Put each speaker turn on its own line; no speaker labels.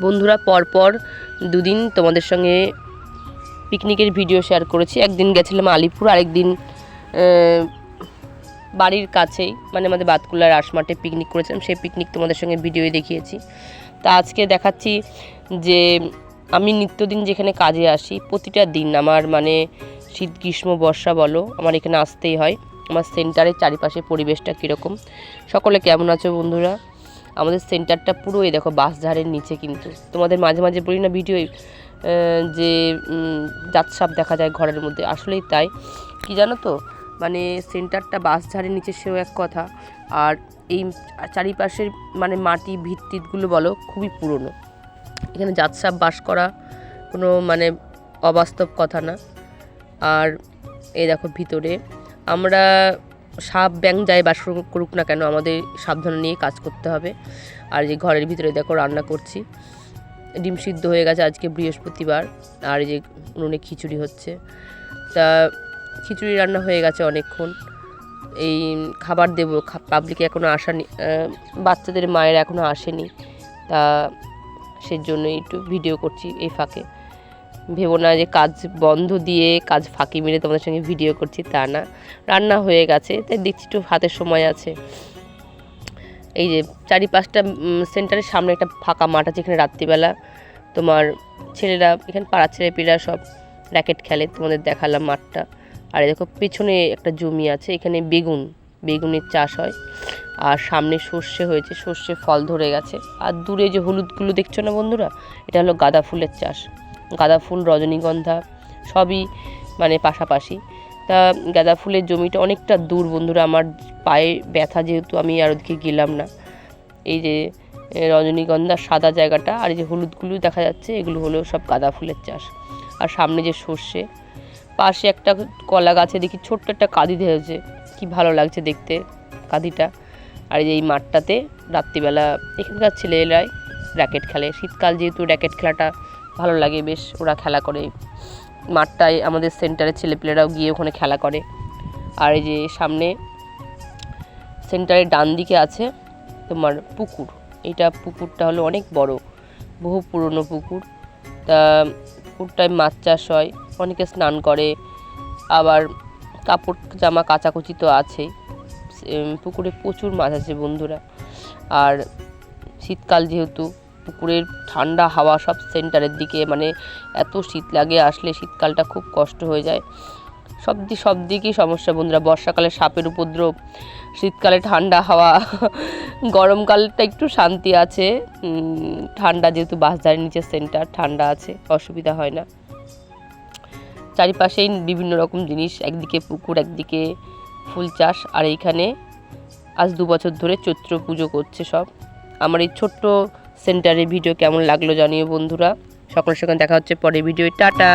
বন্ধুরা পরপর দুদিন তোমাদের সঙ্গে পিকনিকের ভিডিও শেয়ার করেছি। একদিন গেছিলাম আলিপুর, আরেকদিন বাড়ির কাছেই মানে আমাদের বাতকুল্লার রাসমাঠে পিকনিক করেছিলাম, সেই পিকনিক তোমাদের সঙ্গে ভিডিওয়ে দেখিয়েছি। তা আজকে দেখাচ্ছি যে আমি নিত্যদিন যেখানে কাজে আসি প্রতিটা দিন আমার মানে শীত গ্রীষ্ম বর্ষা বলো আমার এখানে আসতেই হয়। আমার সেন্টারের চারিপাশে পরিবেশটা কীরকম, সকলে কেমন আছো বন্ধুরা? আমাদের সেন্টারটা পুরো এই দেখো বাঁশঝাড়ের নিচে, কিন্তু তোমাদের মাঝে মাঝে বলি না ভিডিও যে জাতসাপ দেখা যায় ঘরের মধ্যে, আসলেই তাই। কি জানো তো, মানে সেন্টারটা বাঁশঝাড়ের নিচে সেও এক কথা, আর এই চারিপাশের মানে মাটি ভিত্তিগুলো বলো খুবই পুরনো। এখানে জাতসাপ বাস করা কোনো মানে অবাস্তব কথা না। আর এই দেখো ভিতরে আমরা সাপ ব্যাং যাই বাস করুক না কেন আমাদের সাবধানে নিয়ে কাজ করতে হবে। আর যে ঘরের ভিতরে দেখো রান্না করছি, ডিম সিদ্ধ হয়ে গেছে আজকে বৃহস্পতিবার, আর এই যে উনুনে খিচুড়ি হচ্ছে। তা খিচুড়ি রান্না হয়ে গেছে অনেকক্ষণ, এই খাবার দেবো, পাবলিকে এখনও আসেনি, বাচ্চাদের মায়ের এখনও আসেনি, তা সেজন্যই একটু ভিডিও করছি এই ফাঁকে। ভেবো না যে কাজ বন্ধ দিয়ে কাজ ফাঁকি মেরে তোমাদের সঙ্গে ভিডিও করছি, তা না, রান্না হয়ে গেছে তাই দেখছি একটু হাতের সময় আছে। এই যে চারিপাশটা সেন্টারের সামনে একটা ফাঁকা মাঠ আছে, এখানে রাত্রিবেলা তোমার ছেলেরা এখানে পাড়ার ছেলেপিলেরা সব র্যাকেট খেলে, তোমাদের দেখালাম মাঠটা। আর দেখো পেছনে একটা জমি আছে, এখানে বেগুনের চাষ হয়, আর সামনে সর্ষে হয়েছে, সর্ষে ফল ধরে গেছে। আর দূরে যে হলুদগুলো দেখছো না বন্ধুরা, এটা হলো গাঁদা ফুলের চাষ। গাঁদা ফুল রজনীগন্ধা সবই মানে পাশাপাশি। তা গাঁদা ফুলের জমিটা অনেকটা দূর বন্ধুরা, আমার পায়ে ব্যথা যেহেতু আমি আর ওদিকে গেলাম না। এই যে রজনীগন্ধা সাদা জায়গাটা আর এই যে হলুদগুলো দেখা যাচ্ছে, এগুলো হলো সব গাঁদা ফুলের চাষ। আর সামনে যে সর্ষে, পাশে একটা কলা গাছে দেখি ছোট্ট একটা কাঁদি ধরেছে, কি ভালো লাগছে দেখতে কাঁদিটা। আর এই মাঠটাতে রাত্রিবেলা এখানকার ছেলেরাই র্যাকেট খেলে, শীতকাল যেহেতু র্যাকেট খেলাটা ভালো লাগে বেশ, ওরা খেলা করে মাঠটায়, আমাদের সেন্টারের ছেলেপিলেরাও গিয়ে ওখানে খেলা করে। আর এই যে সামনে সেন্টারের ডান দিকে আছে তোমার পুকুর, এইটা পুকুরটা হলো অনেক বড়, বহু পুরনো পুকুর। তা পুকুরটায় মাছ চাষ হয়, অনেকে স্নান করে, আবার কাপড় জামা কাচাকুচি তো আছেই। পুকুরে প্রচুর মাছ আছে বন্ধুরা। আর শীতকাল যেহেতু পুকুরের ঠান্ডা হাওয়া সব সেন্টারের দিকে, মানে এত শীত লাগে, আসলে শীতকালটা খুব কষ্ট হয়ে যায়। সব দিকেই সমস্যা বন্ধুরা, বর্ষাকালে সাপের উপদ্রব, শীতকালে ঠান্ডা হাওয়া, গরমকালটা একটু শান্তি আছে, ঠান্ডা যেহেতু বাঁশঝাড়ের নিচে সেন্টার, ঠান্ডা আছে, অসুবিধা হয় না। চারিপাশেই বিভিন্ন রকম জিনিস, একদিকে পুকুর একদিকে ফুল চাষ। আর এইখানে আজ 2 বছর ধরে চৈত্র পুজো করছে সব। আমার এই ছোট্ট সেন্টারের ভিডিও কেমন লাগলো জানিও বন্ধুরা। সকলের সঙ্গে দেখা হচ্ছে পরের ভিডিও, টাটা।